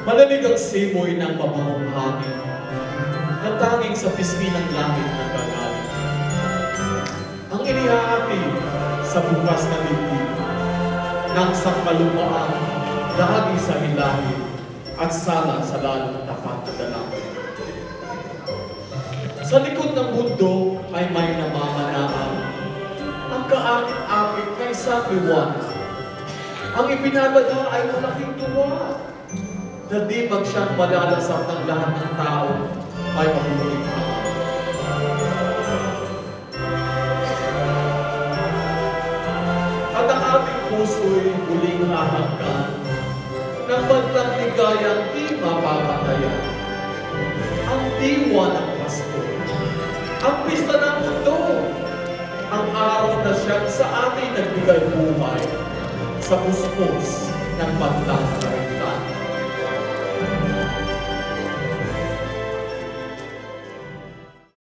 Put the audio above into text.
Malamig ang simoy ng mabangong hangin na tanging sa pisngi ng langit nagagaling. Ang inihahati sa bukas na dibdib ng sangkalupaang dahagi sa hilahin at sala sa lalong tapat na dalangin. Sa likod ng mundo ay may namamanaan ang kaakit-akit na isang liwanag. Ang ipinabada ay malaking tuwa na di pag siyang malalasap ng lahat ng tao ay mabuting at ang ating puso'y muling hahanggan ng bantang ligayang di mapapatayan. Ang diwa ng Pasko, ang pista ng mundo, ang araw na siyang sa atin nagbigay buhay sa puspos ng bantang karintan.